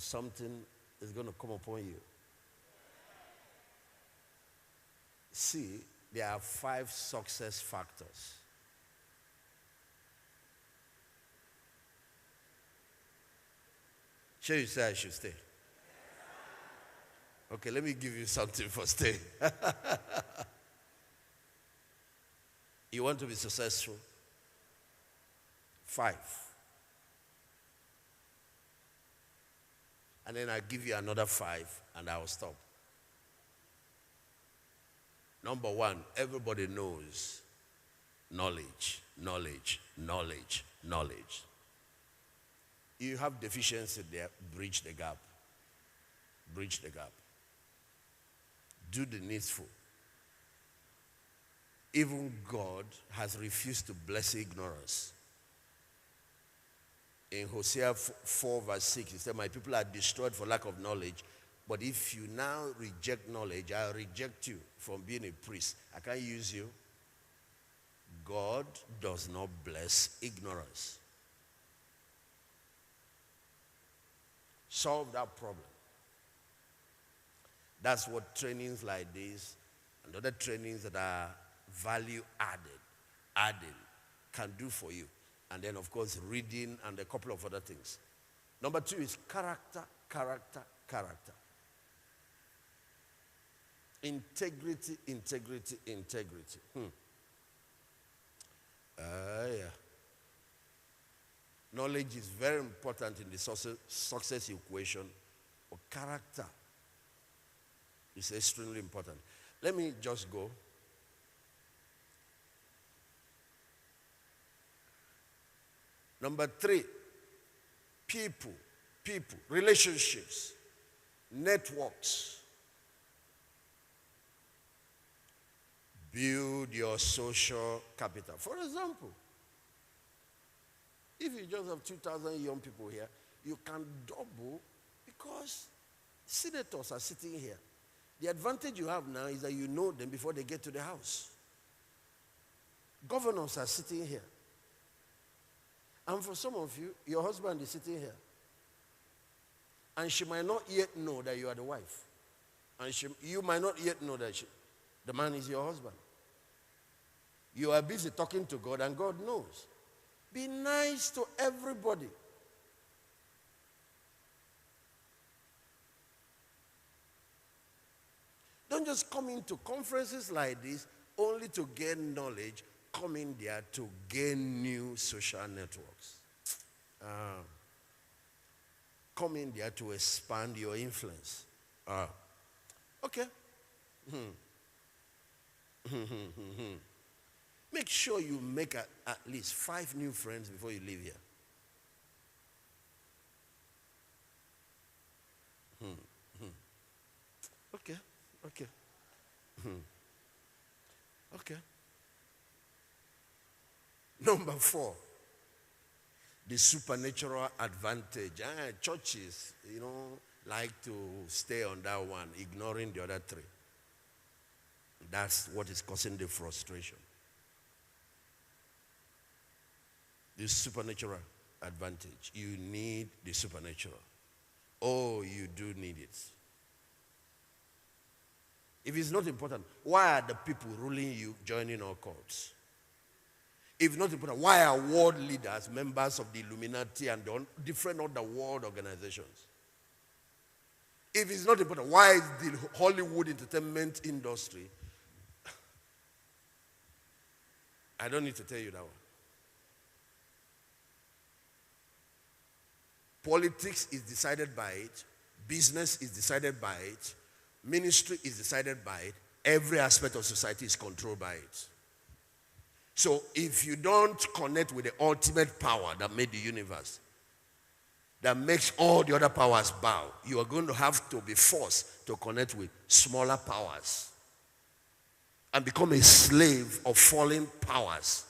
because something is going to come upon you. See, there are 5 success factors. Sure, you say I should stay. Okay, let me give you something for stay. You want to be successful? 5. And then I'll give you another 5 and I'll stop. Number 1, everybody knows knowledge, knowledge, knowledge, knowledge. You have deficiency there, bridge the gap. Bridge the gap. Do the needful. Even God has refused to bless ignorance. In Hosea 4 verse 6, he said, my people are destroyed for lack of knowledge. But if you now reject knowledge, I'll reject you from being a priest. I can't use you. God does not bless ignorance. Solve that problem. That's what trainings like this and other trainings that are value added can do for you. And then, of course, reading and a couple of other things. Number 2 is character, character, character. Integrity, integrity, integrity. Yeah. Knowledge is very important in the success equation, but character is extremely important. Let me just go. Number 3, people, relationships, networks. Build your social capital. For example, if you just have 2,000 young people here, you can double because senators are sitting here. The advantage you have now is that you know them before they get to the house. Governors are sitting here. And for some of you, your husband is sitting here. And she might not yet know that you are the wife. And you might not yet know that the man is your husband. You are busy talking to God and God knows. Be nice to everybody. Don't just come into conferences like this only to gain knowledge. Come in there to gain new social networks. Come in there to expand your influence. Okay. Make sure you make at least 5 new friends before you leave here. Okay. Okay. Number 4, the supernatural advantage. Churches, like to stay on that one, ignoring the other 3. That's what is causing the frustration. The supernatural advantage. You need the supernatural. Oh, you do need it. If it's not important, why are the people ruling you joining our cults? If not important, why are world leaders members of the Illuminati and the different other world organizations? If it's not important, why is the Hollywood entertainment industry? I don't need to tell you that one. Politics is decided by it. Business is decided by it. Ministry is decided by it. Every aspect of society is controlled by it. So if you don't connect with the ultimate power that made the universe, that makes all the other powers bow, you are going to have to be forced to connect with smaller powers and become a slave of fallen powers,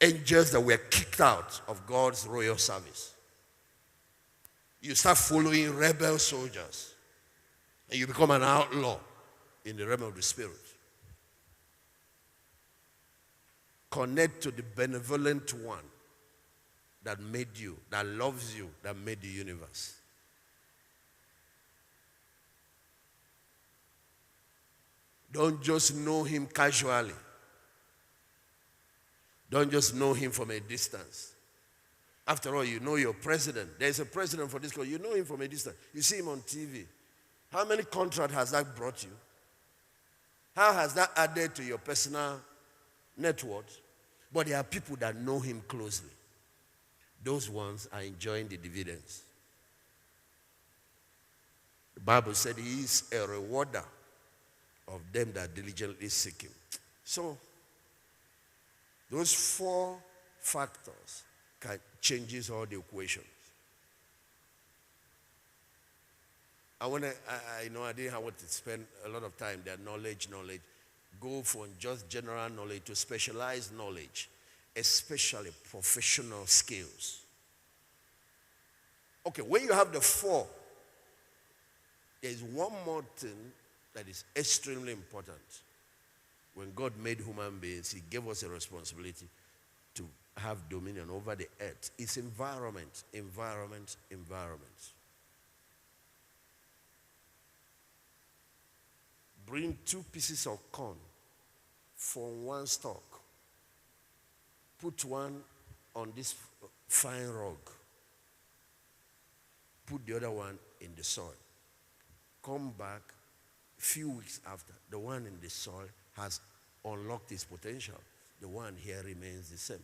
angels that were kicked out of God's royal service. You start following rebel soldiers and you become an outlaw in the realm of the spirit. Connect to the benevolent one that made you, that loves you, that made the universe. Don't just know him casually. Don't just know him from a distance. After all, you know your president. There's a president for this country. You know him from a distance. You see him on TV. How many contracts has that brought you? How has that added to your personal net worth? But there are people that know him closely. Those ones are enjoying the dividends. The Bible said he is a rewarder of them that diligently seek him. So, those 4 factors can changes all the equations. I didn't want to spend a lot of time there. Knowledge. Go from just general knowledge to specialized knowledge, especially professional skills. Okay, when you have the 4, there is one more thing that is extremely important. When God made human beings, he gave us a responsibility to have dominion over the earth. It's environment. Bring 2 pieces of corn from one stalk. Put one on this fine rock. Put the other one in the soil. Come back a few weeks after. The one in the soil has unlocked its potential. The one here remains the same.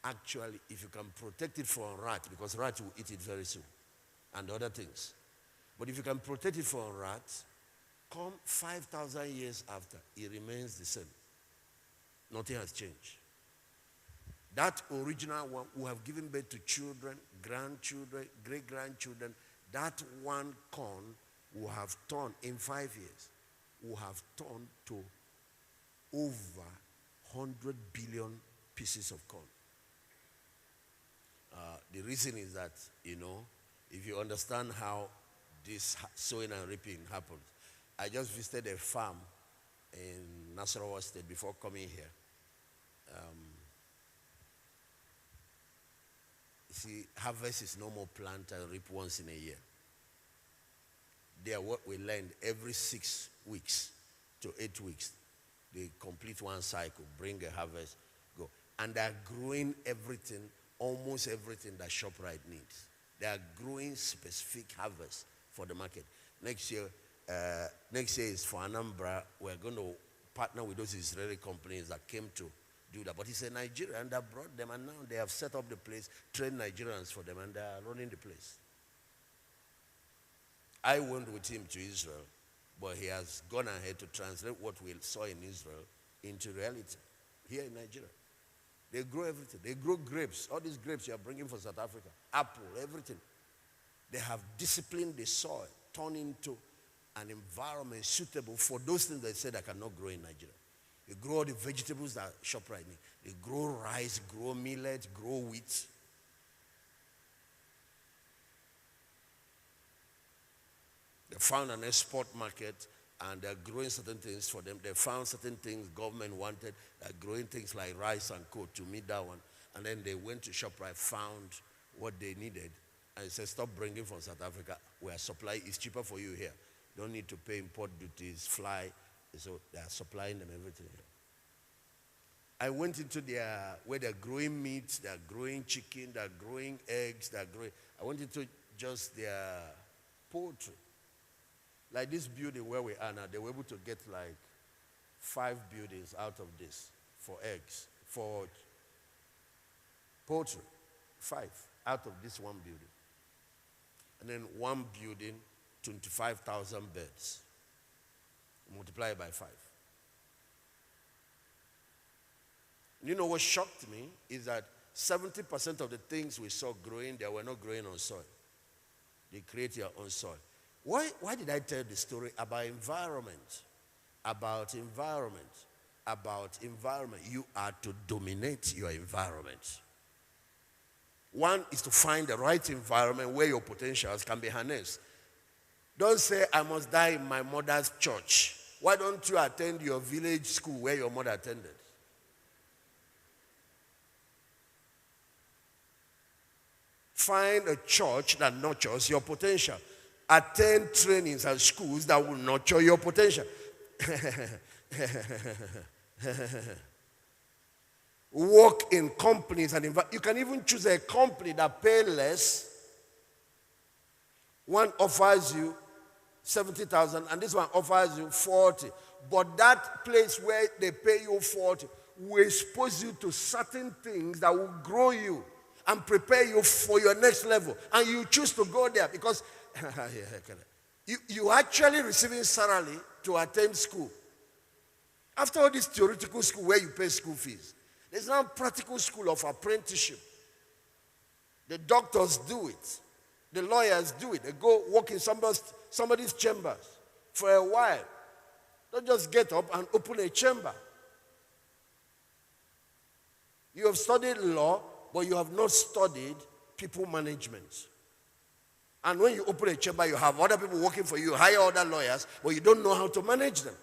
Actually, if you can protect it from rat, because rat will eat it very soon, and other things. But if you can protect it from rats, come 5,000 years after, it remains the same. Nothing has changed. That original one will have given birth to children, grandchildren, great-grandchildren. That one corn will have turned, in 5 years, will have turned to over 100 billion pieces of corn. The reason is that, if you understand how this sowing and reaping happens. I just visited a farm in Nasarawa State before coming here. See, harvest is no more plant and reap once in a year. There, what we learned every 6 weeks to 8 weeks, they complete one cycle, bring a harvest, go. And they are growing everything, almost everything that ShopRite needs. They are growing specific harvest for the market. Next year is for Anambra. We're going to partner with those Israeli companies that came to do that. But it's a Nigerian that brought them, and now they have set up the place, trained Nigerians for them, and they are running the place. I went with him to Israel, but he has gone ahead to translate what we saw in Israel into reality here in Nigeria. They grow everything. They grow grapes. All these grapes you are bringing from South Africa, apple, everything. They have disciplined the soil, turned into an environment suitable for those things they said that cannot grow in Nigeria. They grow all the vegetables that ShopRite need. They grow rice, grow millet, grow wheat. They found an export market, and they're growing certain things for them. They found certain things government wanted. They're growing things like rice and co to meet that one. And then they went to ShopRite, found what they needed, and said, stop bringing from South Africa. Where supply is cheaper for you here. Don't need to pay import duties, fly. So they are supplying them everything here. I went into where they're growing meat, they're growing chicken, they're growing eggs, I went into just their poultry. Like this building where we are now, they were able to get like 5 buildings out of this for eggs, for poultry. 5 out of this one building. And then one building, 25,000 beds. Multiply it by 5. You know what shocked me is that 70% of the things we saw growing, they were not growing on soil. They create their own soil. Why did I tell the story about environment? About environment. About environment. You are to dominate your environment. One is to find the right environment where your potentials can be harnessed. Don't say, I must die in my mother's church. Why don't you attend your village school where your mother attended? Find a church that nurtures your potential. Attend trainings and schools that will nurture your potential. work in companies and you can even choose a company that pay less. One offers you 70,000 and this one offers you 40. But that place where they pay you 40 will expose you to certain things that will grow you and prepare you for your next level. And you choose to go there because you actually receiving salary to attend school. After all this theoretical school where you pay school fees, there's now practical school of apprenticeship. The doctors do it. The lawyers do it. They go work in somebody's chambers for a while. Don't just get up and open a chamber. You have studied law, but you have not studied people management. And when you open a chamber, you have other people working for you, hire other lawyers, but you don't know how to manage them.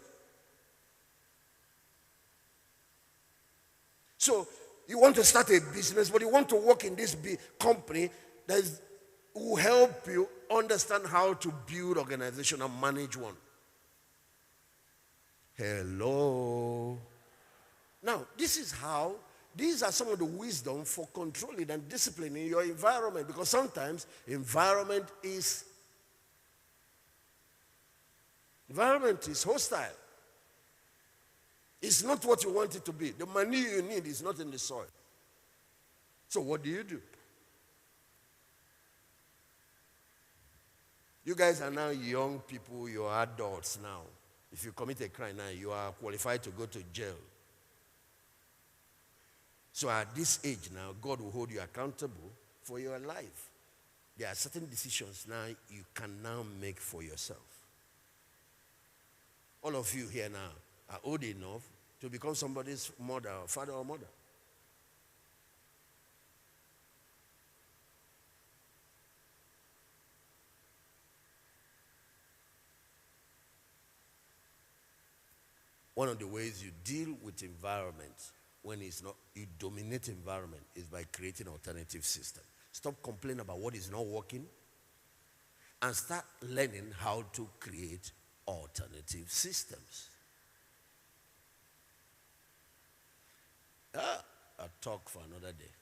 So you want to start a business, but you want to work in this big company that will help you understand how to build organization and manage one. Hello. Now, these are some of the wisdom for controlling and disciplining your environment, because sometimes environment is hostile. It's not what you want it to be. The money you need is not in the soil. So what do? You guys are now young people, you are adults now. If you commit a crime now, you are qualified to go to jail. So at this age now, God will hold you accountable for your life. There are certain decisions now you can now make for yourself. All of you here now are old enough to become somebody's mother or father or mother. One of the ways you deal with environment when it's not, you dominate environment is by creating alternative system. Stop complaining about what is not working and start learning how to create alternative systems. A talk for another day.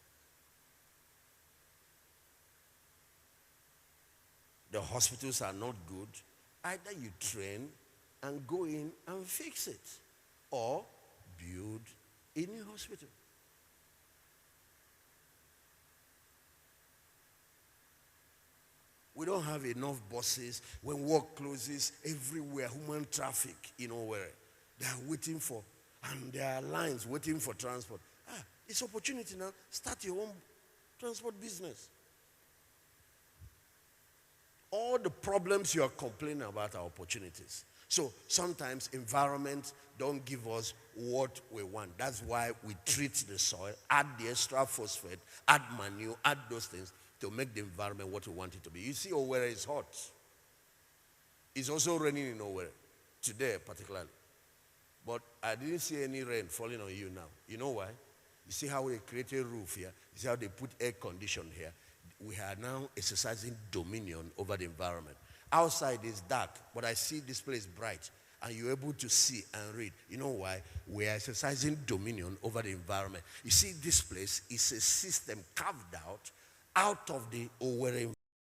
The hospitals are not good. Either you train and go in and fix it, or build a new hospital. We don't have enough buses. When work closes, everywhere, human traffic, where they are waiting for, and there are lines waiting for transport. It's opportunity now. Start your own transport business. All the problems you are complaining about are opportunities. So sometimes environment don't give us what we want. That's why we treat the soil, add the extra phosphate, add manure, add those things to make the environment what we want it to be. You see, Owerri is hot. It's also raining in Owerri, today particularly. But I didn't see any rain falling on you now. You know why? You see how they create a roof here? You see how they put air condition here? We are now exercising dominion over the environment. Outside is dark, but I see this place bright, and you're able to see and read. You know why? We are exercising dominion over the environment. You see, this place is a system carved out of the Owerri